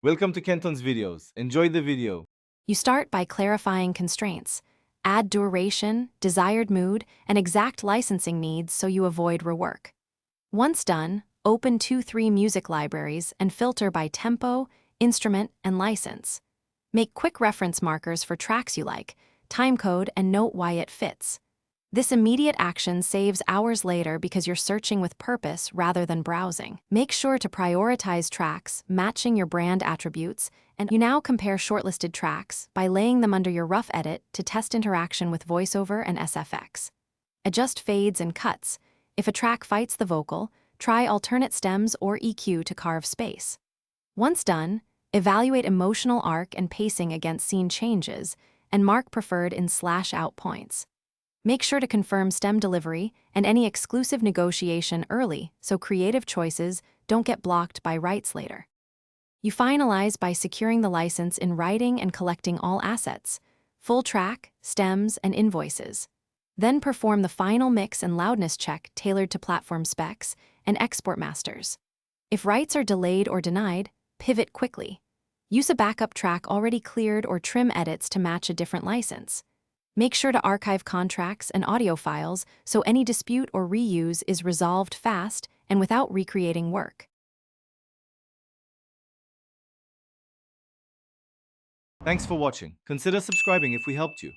Welcome to Kenton's videos. Enjoy the video. You start by clarifying constraints. Add duration, desired mood, and exact licensing needs so you avoid rework. Once done, open 2-3 music libraries and filter by tempo, instrument, and license. Make quick reference markers for tracks you like, timecode, and note why it fits. This immediate action saves hours later because you're searching with purpose rather than browsing. Make sure to prioritize tracks matching your brand attributes, and you now compare shortlisted tracks by laying them under your rough edit to test interaction with VoiceOver and SFX. Adjust fades and cuts. If a track fights the vocal, try alternate stems or EQ to carve space. Once done, evaluate emotional arc and pacing against scene changes, and mark preferred in /out points. Make sure to confirm stem delivery and any exclusive negotiation early so creative choices don't get blocked by rights later. You finalize by securing the license in writing and collecting all assets, full track, stems, and invoices. Then perform the final mix and loudness check tailored to platform specs and export masters. If rights are delayed or denied, pivot quickly. Use a backup track already cleared or trim edits to match a different license. Make sure to archive contracts and audio files so any dispute or reuse is resolved fast and without recreating work. Thanks for watching. Consider subscribing if we helped you.